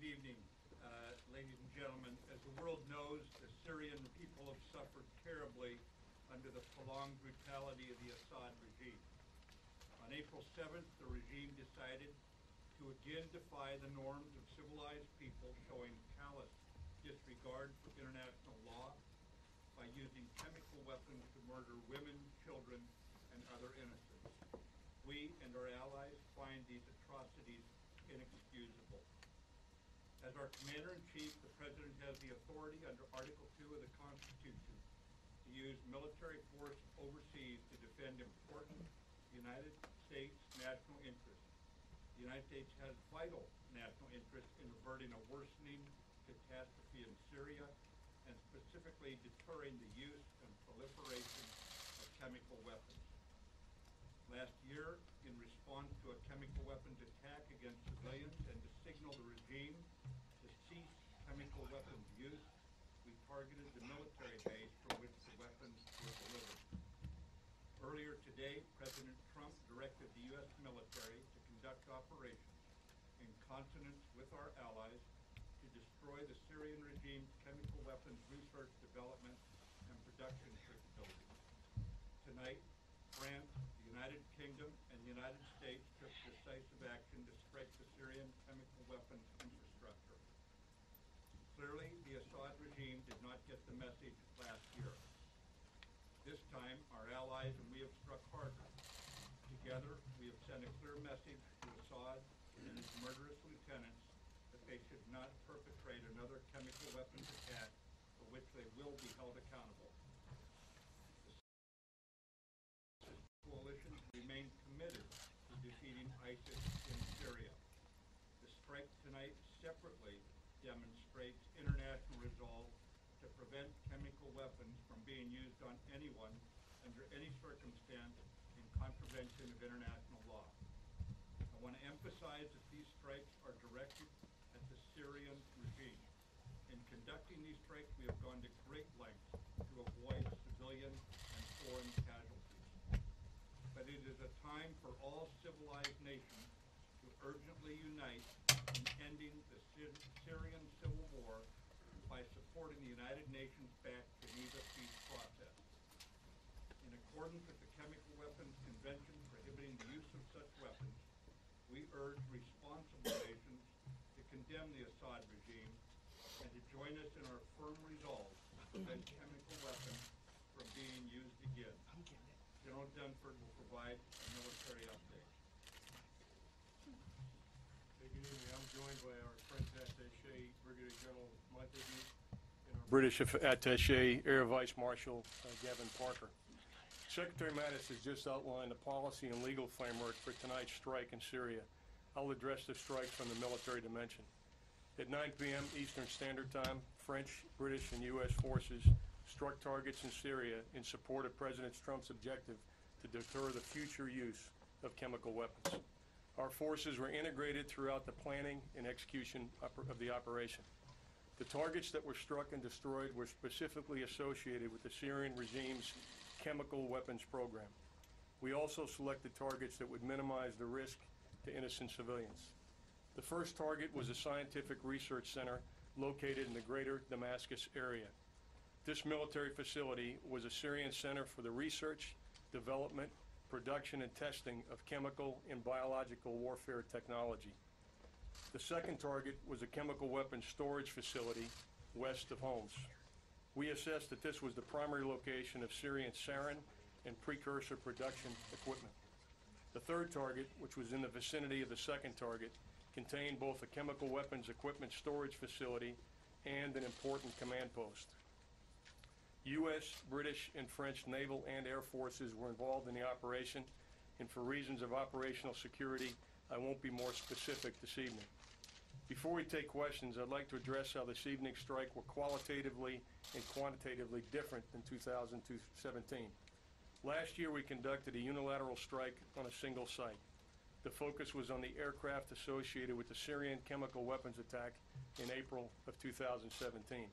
Good evening, ladies and gentlemen. As the world knows, the Syrian people have suffered terribly under the prolonged brutality of the Assad regime. On April 7th, the regime decided to again defy the norms of civilized people, showing callous disregard for international law by using chemical weapons to murder women, children, and other innocents. We and our allies find these atrocities inexcusable. As our Commander-in-Chief, the President has the authority under Article 2 of the Constitution to use military force overseas to defend important United States national interests. The United States has vital national interest in averting a worsening catastrophe in Syria and specifically deterring the use and proliferation of chemical weapons. Last year, in response to a chemical weapons attack against civilians and to signal the regime to cease chemical weapons use, we targeted the military base from which the weapons were delivered. Earlier today, President Trump directed the U.S. military to conduct operations in consonance with our allies to destroy the Syrian regime's chemical weapons research, development, and production capabilities. Tonight, France, the United Kingdom, and the United States took decisive action to strike the Syrian chemical weapons infrastructure. Clearly, the Assad regime did not get the message last year. This time, our allies and we have struck harder. Together, we have sent a clear message to Assad and his murderous lieutenants that they should not perpetrate another chemical weapons attack for which they will be held accountable. The coalition remains committed to defeating ISIS in Syria. The strike tonight separately demonstrates international resolve to prevent chemical weapons from being used on anyone under any circumstance in contravention of international law. I want to emphasize that these strikes are directed at the Syrian regime. In conducting these strikes, we have gone to great lengths to avoid civilian and foreign casualties. But it is a time for all civilized nations to urgently unite in ending the Syrian civil war by supporting the United Nations-backed Geneva peace process. In accordance with the Chemical Weapons Convention prohibiting the use of such weapons, we urge responsible nations to condemn the Assad regime and to join us in our firm resolve to prevent chemical weapons from being used again. General Dunford will provide a military update. Good evening. I'm joined by our French attaché, Brigadier General Mattis, and our British attaché, Air Vice Marshal Gavin Parker. Secretary Mattis has just outlined the policy and legal framework for tonight's strike in Syria. I'll address the strike from the military dimension. At 9 p.m. Eastern Standard Time, French, British, and U.S. forces struck targets in Syria in support of President Trump's objective to deter the future use of chemical weapons. Our forces were integrated throughout the planning and execution of the operation. The targets that were struck and destroyed were specifically associated with the Syrian regime's chemical weapons program. We also selected targets that would minimize the risk to innocent civilians. The first target was a scientific research center located in the greater Damascus area. This military facility was a Syrian center for the research, development, production, and testing of chemical and biological warfare technology. The second target was a chemical weapons storage facility west of Homs. We assessed that this was the primary location of Syrian sarin and precursor production equipment. The third target, which was in the vicinity of the second target, contained both a chemical weapons equipment storage facility and an important command post. U.S., British, and French naval and air forces were involved in the operation, and for reasons of operational security, I won't be more specific this evening. Before we take questions, I'd like to address how this evening's strike were qualitatively and quantitatively different than 2017. Last year, we conducted a unilateral strike on a single site. The focus was on the aircraft associated with the Syrian chemical weapons attack in April of 2017.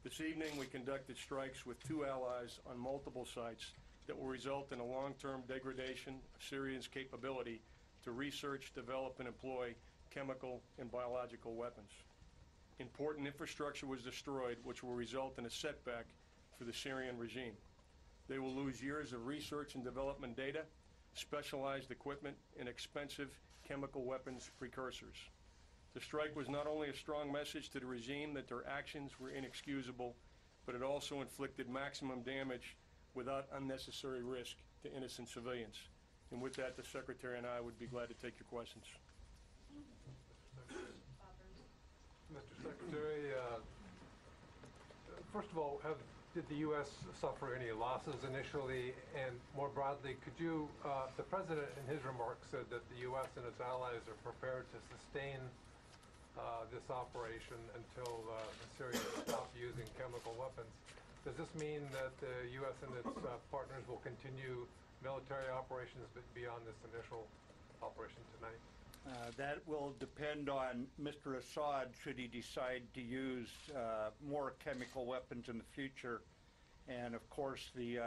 This evening, we conducted strikes with two allies on multiple sites that will result in a long-term degradation of Syria's capability to research, develop, and employ chemical, and biological weapons. Important infrastructure was destroyed, which will result in a setback for the Syrian regime. They will lose years of research and development data, specialized equipment, and expensive chemical weapons precursors. The strike was not only a strong message to the regime that their actions were inexcusable, but it also inflicted maximum damage without unnecessary risk to innocent civilians. And with that, the Secretary and I would be glad to take your questions. Mr. Secretary, first of all, did the U.S. suffer any losses initially? And more broadly, could you, the President in his remarks said that the U.S. and its allies are prepared to sustain this operation until the Syrians stop using chemical weapons. Does this mean that the U.S. and its partners will continue military operations beyond this initial operation tonight? That will depend on Mr. Assad should he decide to use more chemical weapons in the future. And of course, the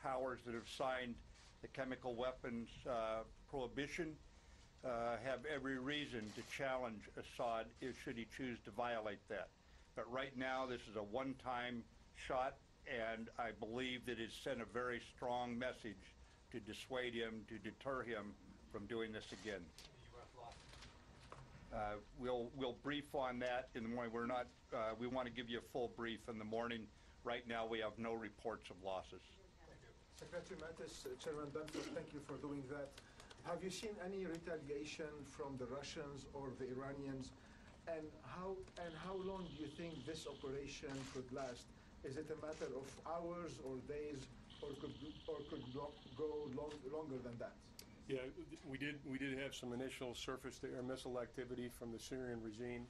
powers that have signed the chemical weapons prohibition have every reason to challenge Assad should he choose to violate that. But right now, this is a one-time shot, and I believe that it sent a very strong message to dissuade him, to deter him from doing this again. We'll brief on that in the morning. We want to give you a full brief in the morning. Right now, we have no reports of losses. Thank you. Secretary Mattis, Chairman Dunford, thank you for doing that. Have you seen any retaliation from the Russians or the Iranians? And how long do you think this operation could last? Is it a matter of hours or days, or could go longer than that? Yeah, we did have some initial surface-to-air missile activity from the Syrian regime.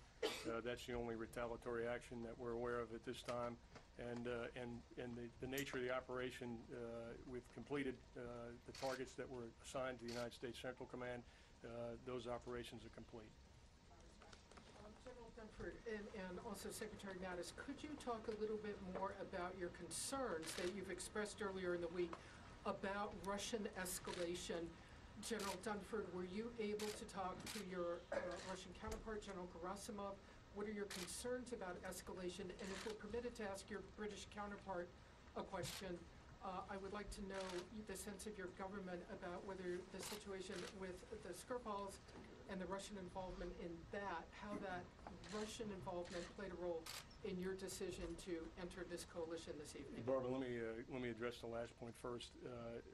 That's the only retaliatory action that we're aware of at this time. And the nature of the operation, we've completed the targets that were assigned to the United States Central Command. Those operations are complete. General Dunford and also Secretary Mattis, could you talk a little bit more about your concerns that you've expressed earlier in the week about Russian escalation? General Dunford, were you able to talk to your Russian counterpart, General Gerasimov? What are your concerns about escalation? And if we're permitted to ask your British counterpart a question, I would like to know the sense of your government about whether the situation with the Skripals and the Russian involvement in that, how that Russian involvement played a role in your decision to enter this coalition this evening. Barbara, let me address the last point first.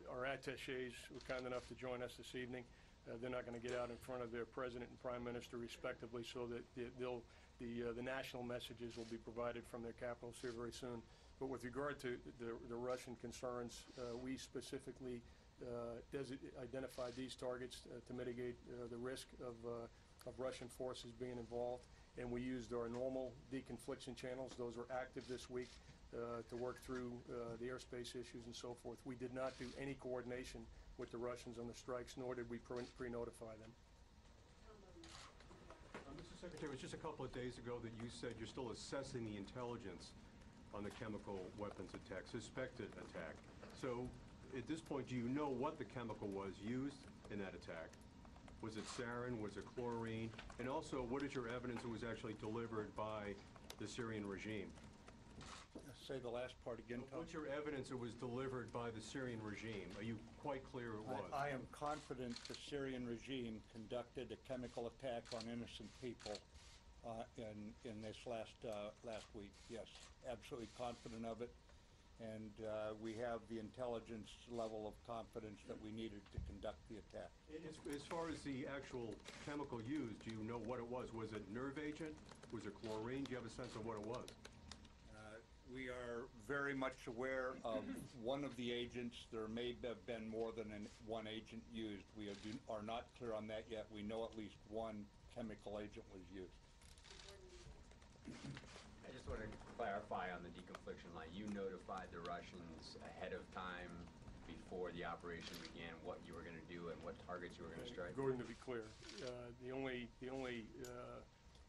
Our attachés were kind enough to join us this evening. They're not going to get out in front of their president and prime minister respectively, so that the national messages will be provided from their capitals here very soon. But with regard to the Russian concerns, we specifically identified these targets to mitigate the risk of Russian forces being involved, and we used our normal deconfliction channels. Those were active this week to work through the airspace issues and so forth. We did not do any coordination with the Russians on the strikes, nor did we pre-notify them. Mr. Secretary, it was just a couple of days ago that you said you're still assessing the intelligence on the chemical weapons attack, suspected attack. So at this point, do you know what the chemical was used in that attack? Was it sarin? Was it chlorine? And also, what is your evidence it was actually delivered by the Syrian regime? Say the last part again, Tom. What's your evidence it was delivered by the Syrian regime? Are you quite clear it was? I am confident the Syrian regime conducted a chemical attack on innocent people in this last week. Yes, absolutely confident of it. And we have the intelligence level of confidence that we needed to conduct the attack. As far as the actual chemical used, do you know what it was? Was it nerve agent? Was it chlorine? Do you have a sense of what it was? We are very much aware of one of the agents. There may have been more than one agent used. We are not clear on that yet. We know at least one chemical agent was used. I just want to clarify on the deconfliction line. You notified the Russians ahead of time before the operation began what you were going to do and what targets you were going to strike? Gordon, to be clear, the only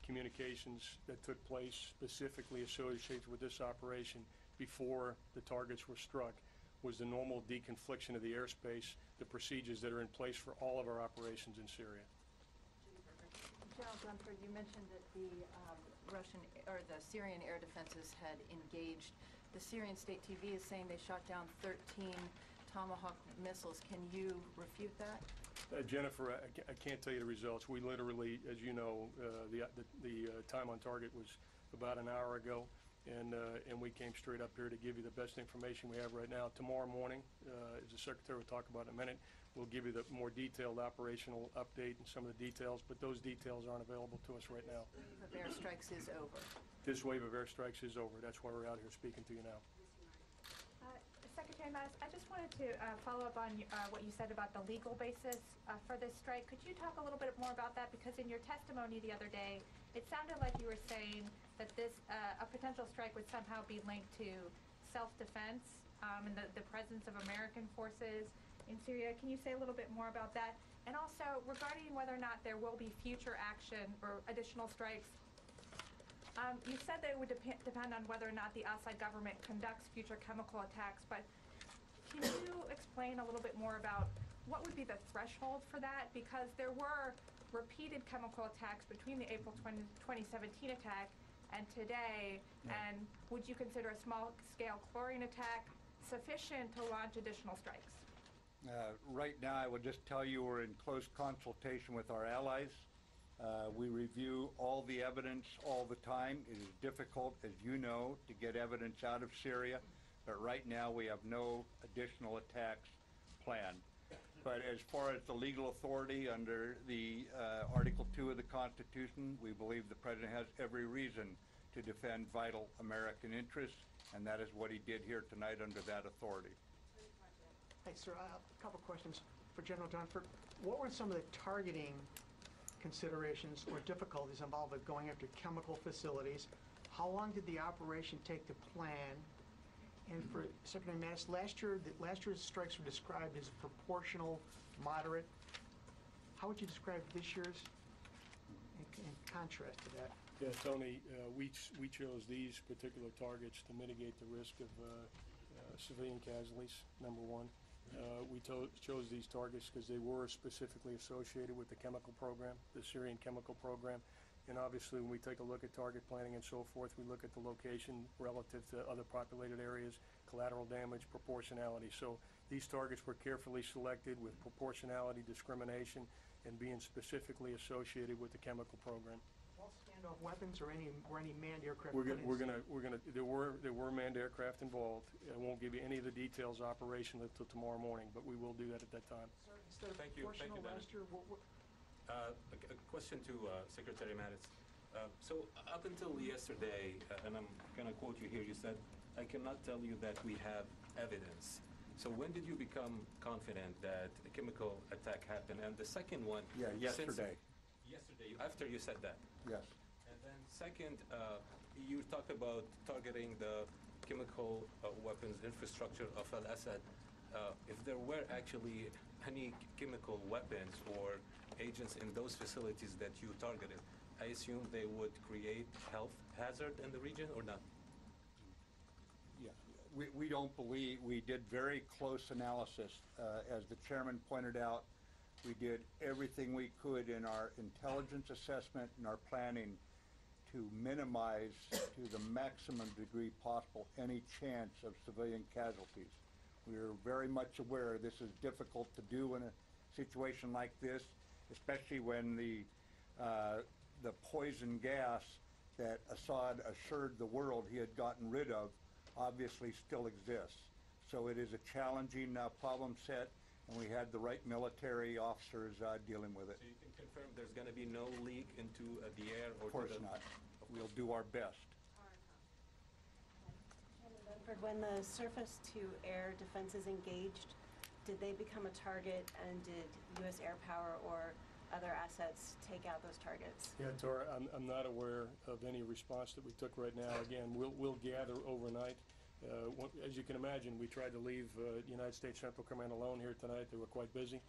communications that took place specifically associated with this operation before the targets were struck was the normal deconfliction of the airspace, the procedures that are in place for all of our operations in Syria. General Dunford, you mentioned that the Russian or the Syrian air defenses had engaged. The Syrian state TV is saying they shot down 13 Tomahawk missiles. Can you refute that? Jennifer, I can't tell you the results. We literally, as you know, the time on target was about an hour ago, and we came straight up here to give you the best information we have right now. Tomorrow morning, as the Secretary will talk about in a minute, we'll give you the more detailed operational update and some of the details, but those details aren't available to us right now. This wave of airstrikes is over. This wave of airstrikes is over. That's why we're out here speaking to you now. Secretary Mattis, I just wanted to follow up on what you said about the legal basis for this strike. Could you talk a little bit more about that? Because in your testimony the other day, it sounded like you were saying that this a potential strike would somehow be linked to self-defense and the presence of American forces in Syria. Can you say a little bit more about that? And also, regarding whether or not there will be future action or additional strikes, you said that it would depend on whether or not the Assad government conducts future chemical attacks, but can you explain a little bit more about what would be the threshold for that? Because there were repeated chemical attacks between the April 2017 attack and today, and would you consider a small-scale chlorine attack sufficient to launch additional strikes? Right now, I would just tell you we're in close consultation with our allies. We review all the evidence all the time. It is difficult, as you know, to get evidence out of Syria, but right now we have no additional attacks planned. But as far as the legal authority under the Article 2 of the Constitution, we believe the President has every reason to defend vital American interests, and that is what he did here tonight under that authority. Hey, sir, a couple questions for General Dunford. What were some of the targeting considerations or difficulties involved with going after chemical facilities? How long did the operation take to plan? And for Secretary Mattis, last year's strikes were described as proportional, moderate. How would you describe this year's in contrast to that? Yeah, Tony, we chose these particular targets to mitigate the risk of civilian casualties, number one. We chose these targets because they were specifically associated with the chemical program, the Syrian chemical program. And obviously, when we take a look at target planning and so forth, we look at the location relative to other populated areas, collateral damage, proportionality. So these targets were carefully selected with proportionality, discrimination, and being specifically associated with the chemical program. All standoff weapons or any manned aircraft? There were manned aircraft involved. I won't give you any of the details operationally until tomorrow morning, but we will do that at that time. Sir, instead of Thank you, proportional last year, A question to Secretary Mattis. So up until yesterday, and I'm going to quote you here, you said, "I cannot tell you that we have evidence." So when did you become confident that a chemical attack happened? And the second one... Yeah, yesterday. Yesterday, after you said that. Yes. And then second, you talked about targeting the chemical weapons infrastructure of Al-Assad. If there were actually any chemical weapons or agents in those facilities that you targeted, I assume they would create health hazard in the region or not? Yeah, we don't believe, we did very close analysis. As the chairman pointed out, we did everything we could in our intelligence assessment and our planning to minimize to the maximum degree possible any chance of civilian casualties. We are very much aware this is difficult to do in a situation like this, especially when the poison gas that Assad assured the world he had gotten rid of obviously still exists. So it is a challenging problem set, and we had the right military officers dealing with it. So you can confirm there's going to be no leak into the air? Or of course not. We'll do our best. When the surface-to-air defenses engaged, did they become a target, and did U.S. air power or other assets take out those targets? Yeah, Tora, I'm not aware of any response that we took right now. Again, we'll gather overnight. As you can imagine, we tried to leave United States Central Command alone here tonight. They were quite busy.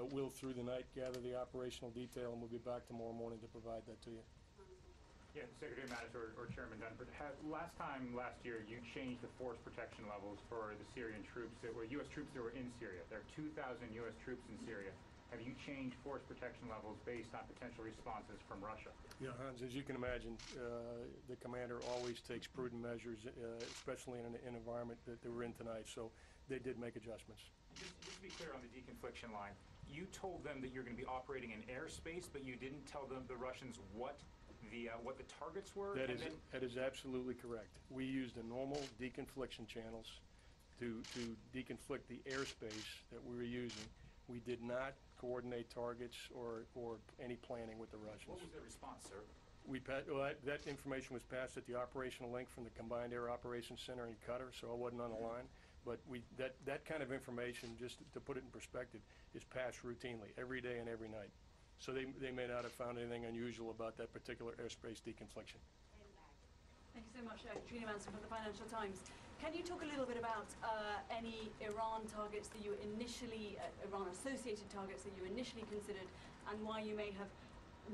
We'll, through the night, gather the operational detail, and we'll be back tomorrow morning to provide that to you. Yeah, Secretary Mattis or Chairman Dunford, last year, you changed the force protection levels for the Syrian troops that were U.S. troops that were in Syria. There are 2,000 U.S. troops in Syria. have you changed force protection levels based on potential responses from Russia? Yeah, Hans, as you can imagine, the commander always takes prudent measures, especially in an environment that we're in tonight. So they did make adjustments. Just to be clear on the deconfliction line, you told them that you're going to be operating in airspace, but you didn't tell them, the Russians, what the targets were? That is absolutely correct. We used the normal deconfliction channels to deconflict the airspace that we were using. We did not coordinate targets or any planning with the Russians. What was their response, sir? That information was passed at the operational link from the Combined Air Operations Center in Qatar, so I wasn't on the line. But that kind of information, just to put it in perspective, is passed routinely every day and every night. So they may not have found anything unusual about that particular airspace deconfliction. Thank you so much, Katrina Manson from the Financial Times. Can you talk a little bit about any Iran targets that you initially, Iran-associated targets that you initially considered, and why you may have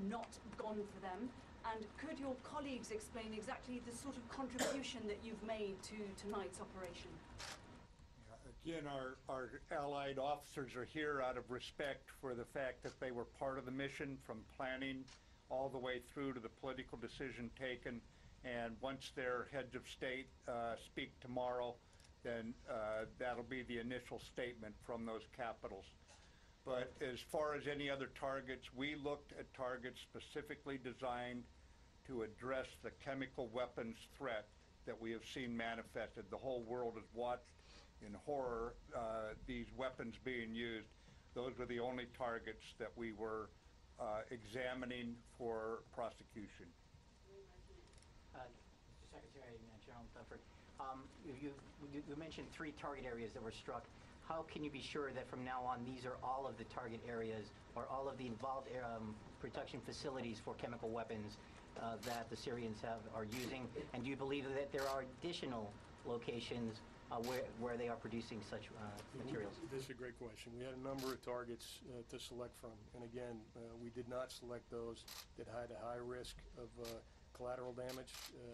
not gone for them? And could your colleagues explain exactly the sort of contribution that you've made to tonight's operation? Again, our allied officers are here out of respect for the fact that they were part of the mission from planning all the way through to the political decision taken. And once their heads of state speak tomorrow, then that'll be the initial statement from those capitals. But as far as any other targets, we looked at targets specifically designed to address the chemical weapons threat that we have seen manifested. The whole world has watched in horror these weapons being used. Those were the only targets that we were examining for prosecution. Mr. Secretary, General Dunford, you mentioned 3 target areas that were struck. How can you be sure that from now on these are all of the target areas or all of the involved production facilities for chemical weapons that the Syrians are using? And do you believe that there are additional locations where they are producing such materials? This is a great question. We had a number of targets to select from. And again, we did not select those that had a high risk of collateral damage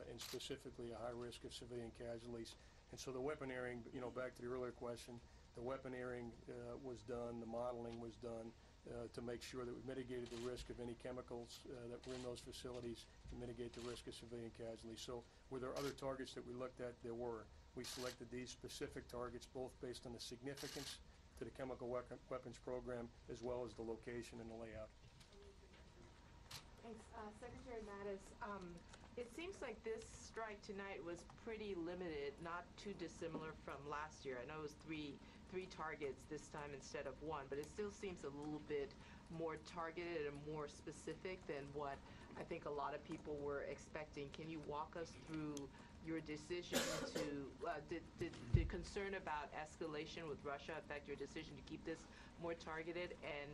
and specifically a high risk of civilian casualties. And so the weaponeering, back to the earlier question, the weaponeering was done, the modeling was done to make sure that we mitigated the risk of any chemicals that were in those facilities to mitigate the risk of civilian casualties. So were there other targets that we looked at? There were. We selected these specific targets both based on the significance to the chemical weapons program as well as the location and the layout. Thanks. Secretary Mattis, it seems like this strike tonight was pretty limited, not too dissimilar from last year. I know it was three targets this time instead of 1, but it still seems a little bit more targeted and more specific than what I think a lot of people were expecting. Can you walk us through your decision to, did concern about escalation with Russia affect your decision to keep this more targeted? And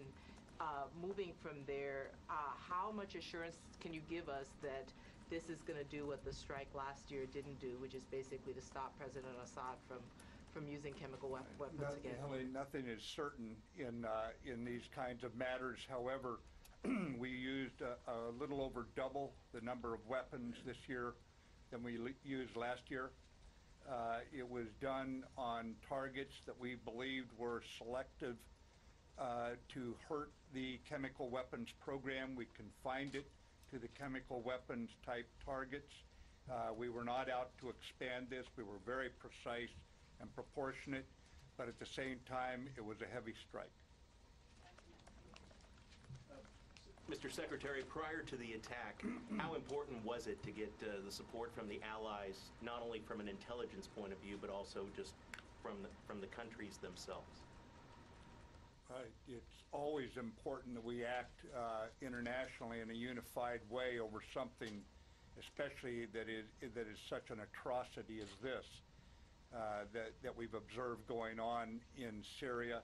moving from there, how much assurance can you give us that this is going to do what the strike last year didn't do, which is basically to stop President Assad from using chemical weapons again? Nothing is certain in these kinds of matters. However, we used a little over double the number of weapons this year than we used last year. It was done on targets that we believed were selective to hurt the chemical weapons program. We confined it to the chemical weapons type targets. We were not out to expand this. We were very precise and proportionate, but at the same time, it was a heavy strike. Mr. Secretary, prior to the attack, how important was it to get the support from the allies, not only from an intelligence point of view, but also just from the countries themselves? It's always important that we act internationally in a unified way over something, especially that is such an atrocity as this, that we've observed going on in Syria.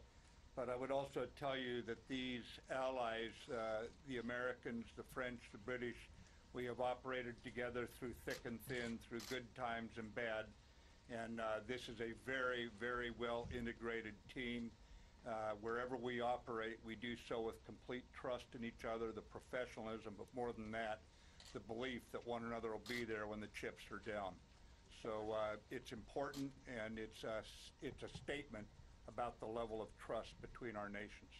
But I would also tell you that these allies, the Americans, the French, the British, we have operated together through thick and thin, through good times and bad. And this is a very, very well integrated team. Wherever we operate, we do so with complete trust in each other, the professionalism, but more than that, the belief that one another will be there when the chips are down. So it's important, and it's a statement about the level of trust between our nations.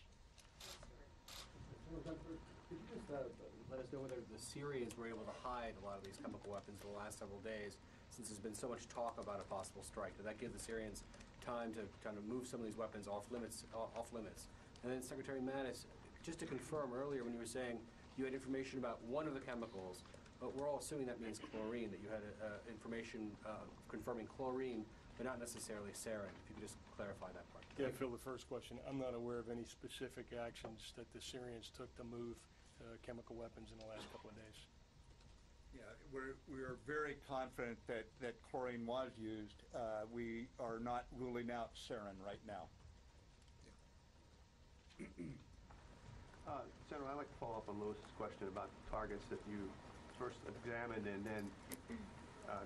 General Dunford, could you just let us know whether the Syrians were able to hide a lot of these chemical weapons in the last several days, since there's been so much talk about a possible strike? Did that give the Syrians time to kind of move some of these weapons off limits? And then Secretary Mattis, just to confirm earlier when you were saying you had information about one of the chemicals, but we're all assuming that means chlorine, that you had information confirming chlorine, but not necessarily sarin. If you could just clarify that part. Yeah, Phil, the first question, I'm not aware of any specific actions that the Syrians took to move chemical weapons in the last couple of days. Yeah, we are very confident that chlorine was used. We are not ruling out sarin right now. General, I'd like to follow up on Lewis's question about the targets that you first examined and then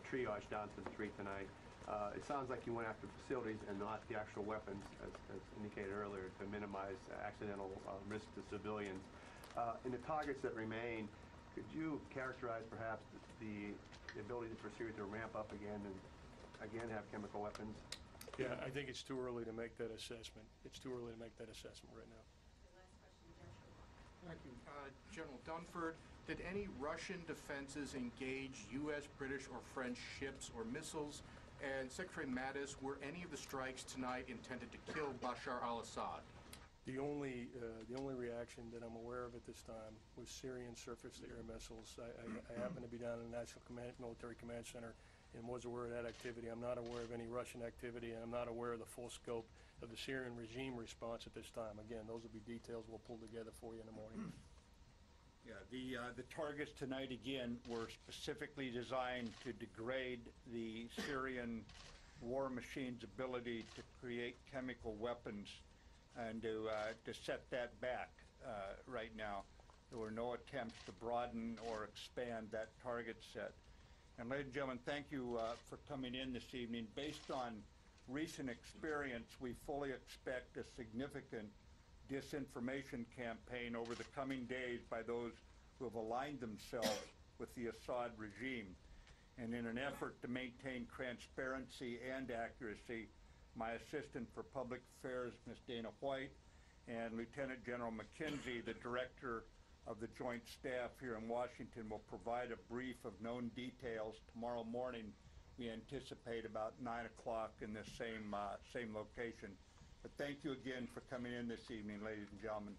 triaged down to the 3 tonight. It sounds like you went after facilities and not the actual weapons, as indicated earlier, to minimize accidental risk to civilians. In the targets that remain, could you characterize perhaps the ability for Syria to ramp up again and again have chemical weapons? Yeah, I think it's too early to make that assessment. It's too early to make that assessment right now. Thank you. General Dunford, did any Russian defenses engage U.S., British, or French ships or missiles? And Secretary Mattis, were any of the strikes tonight intended to kill Bashar al-Assad? The only reaction that I'm aware of at this time was Syrian surface-to-air missiles. I happen to be down in the National Military Command Center and was aware of that activity. I'm not aware of any Russian activity, and I'm not aware of the full scope of the Syrian regime response at this time. Again, those will be details we'll pull together for you in the morning. Yeah, the targets tonight, again, were specifically designed to degrade the Syrian war machine's ability to create chemical weapons and to set that back right now. There were no attempts to broaden or expand that target set. And ladies and gentlemen, thank you for coming in this evening. Based on recent experience, we fully expect a significant disinformation campaign over the coming days by those who have aligned themselves with the Assad regime. And in an effort to maintain transparency and accuracy, my Assistant for Public Affairs, Ms. Dana White, and Lieutenant General McKenzie, the Director of the Joint Staff here in Washington, will provide a brief of known details tomorrow morning. We anticipate about 9 o'clock in this same location. But thank you again for coming in this evening, ladies and gentlemen.